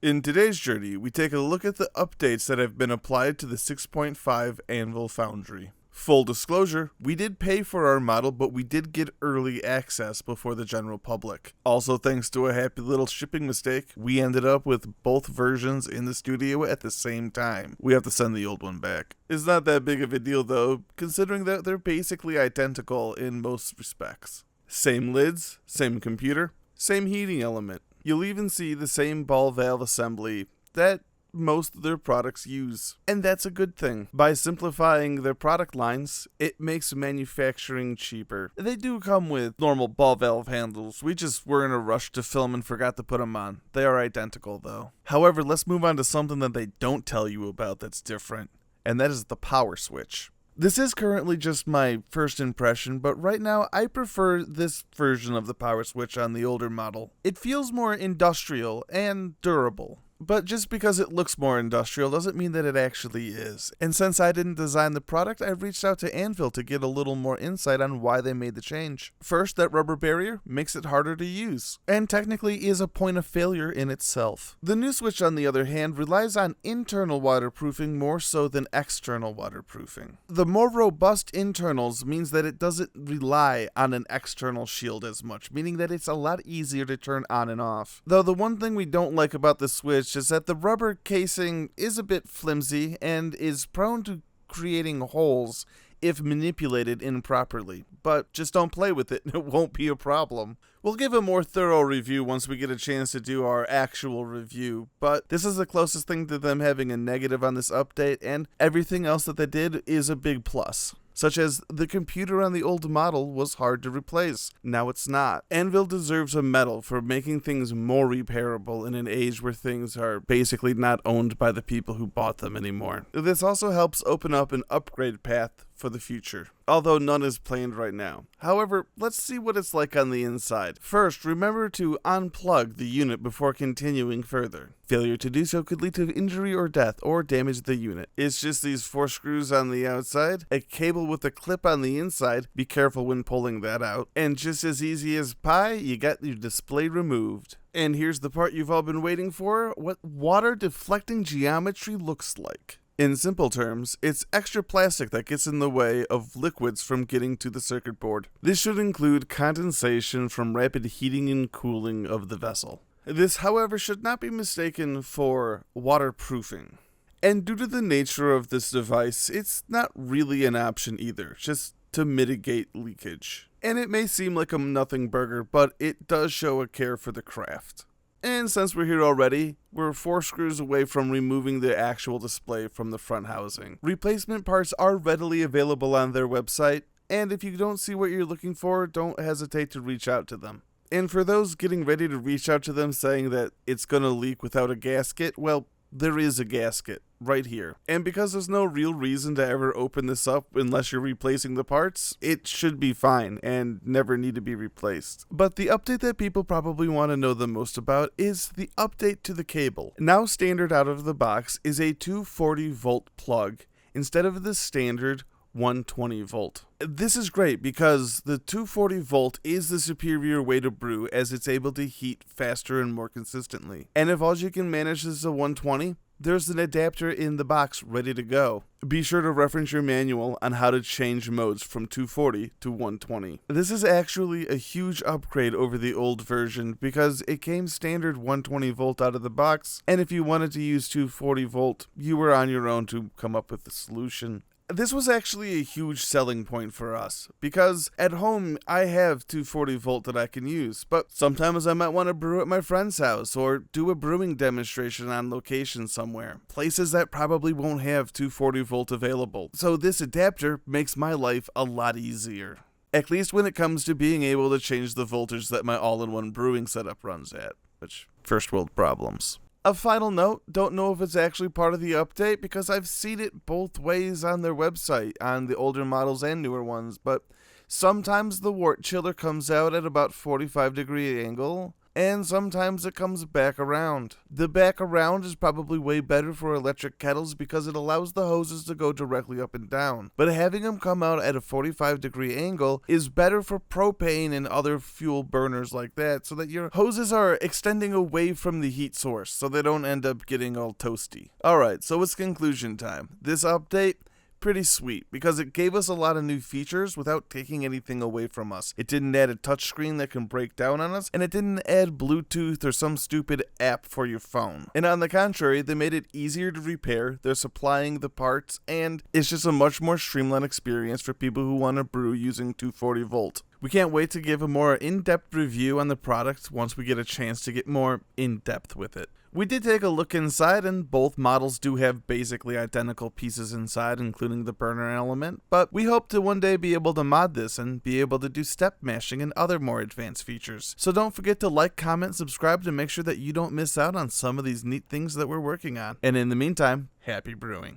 In today's journey, we take a look at the updates that have been applied to the 6.5 Anvil foundry. Full disclosure, we did pay for our model, but we did get early access before the general public. Also, thanks to a happy little shipping mistake, we ended up with both versions in the studio at the same time. We have to send the old one back. It's not that big of a deal though, considering that they're basically identical in most respects. Same lids, same computer, same heating element. You'll even see the same ball valve assembly that most of their products use. And that's a good thing. By simplifying their product lines, it makes manufacturing cheaper. They do come with normal ball valve handles. We just were in a rush to film and forgot to put them on. They are identical though. However, let's move on to something that they don't tell you about that's different, and that is the power switch. This is currently just my first impression, but right now I prefer this version of the power switch on the older model. It feels more industrial and durable. But just because it looks more industrial doesn't mean that it actually is. And since I didn't design the product, I reached out to Anvil to get a little more insight on why they made the change. First, that rubber barrier makes it harder to use, and technically is a point of failure in itself. The new switch, on the other hand, relies on internal waterproofing more so than external waterproofing. The more robust internals means that it doesn't rely on an external shield as much, meaning that it's a lot easier to turn on and off. Though the one thing we don't like about the switch is that the rubber casing is a bit flimsy and is prone to creating holes if manipulated improperly. But just don't play with it, it won't be a problem. We'll give a more thorough review once we get a chance to do our actual review, but this is the closest thing to them having a negative on this update, and everything else that they did is a big plus. Such as the computer on the old model was hard to replace. Now it's not. Anvil deserves a medal for making things more repairable in an age where things are basically not owned by the people who bought them anymore. This also helps open up an upgrade path for the future, although none is planned right now. However, let's see what it's like on the inside. First, remember to unplug the unit before continuing further. Failure to do so could lead to injury or death, or damage the unit. It's just these 4 screws on the outside, a cable with a clip on the inside, be careful when pulling that out, and just as easy as pie, you got your display removed. And here's the part you've all been waiting for, what water deflecting geometry looks like. In simple terms, it's extra plastic that gets in the way of liquids from getting to the circuit board. This should include condensation from rapid heating and cooling of the vessel. This, however, should not be mistaken for waterproofing. And due to the nature of this device, it's not really an option either, just to mitigate leakage. And it may seem like a nothing burger, but it does show a care for the craft. And since we're here already, we're 4 screws away from removing the actual display from the front housing. Replacement parts are readily available on their website, and if you don't see what you're looking for, don't hesitate to reach out to them. And for those getting ready to reach out to them saying that it's gonna leak without a gasket, well, there is a gasket right here. And because there's no real reason to ever open this up unless you're replacing the parts, it should be fine and never need to be replaced. But the update that people probably want to know the most about is the update to the cable. Now standard out of the box is a 240 volt plug instead of the standard 120 volt. This is great because the 240 volt is the superior way to brew, as it's able to heat faster and more consistently. And if all you can manage is a 120, there's an adapter in the box ready to go. Be sure to reference your manual on how to change modes from 240 to 120. This is actually a huge upgrade over the old version because it came standard 120 volt out of the box, and if you wanted to use 240 volt, you were on your own to come up with the solution. This was actually a huge selling point for us, because at home I have 240 volt that I can use, but sometimes I might want to brew at my friend's house or do a brewing demonstration on location somewhere, places that probably won't have 240 volt available. So this adapter makes my life a lot easier, at least when it comes to being able to change the voltage that my all-in-one brewing setup runs at, which first world problems. A final note, don't know if it's actually part of the update because I've seen it both ways on their website, on the older models and newer ones, but sometimes the wort chiller comes out at about 45-degree angle, and sometimes it comes back around. The back around is probably way better for electric kettles because it allows the hoses to go directly up and down, but having them come out at a 45-degree angle is better for propane and other fuel burners like that, so that your hoses are extending away from the heat source so they don't end up getting all toasty. Alright, so it's conclusion time. This update, pretty sweet, because it gave us a lot of new features without taking anything away from us. It didn't add a touchscreen that can break down on us, and it didn't add Bluetooth or some stupid app for your phone. And on the contrary, they made it easier to repair, they're supplying the parts, and it's just a much more streamlined experience for people who want to brew using 240 volt. We can't wait to give a more in-depth review on the product once we get a chance to get more in-depth with it. We did take a look inside, and both models do have basically identical pieces inside, including the burner element, but we hope to one day be able to mod this and be able to do step mashing and other more advanced features. So don't forget to like, comment, subscribe to make sure that you don't miss out on some of these neat things that we're working on. And in the meantime, happy brewing.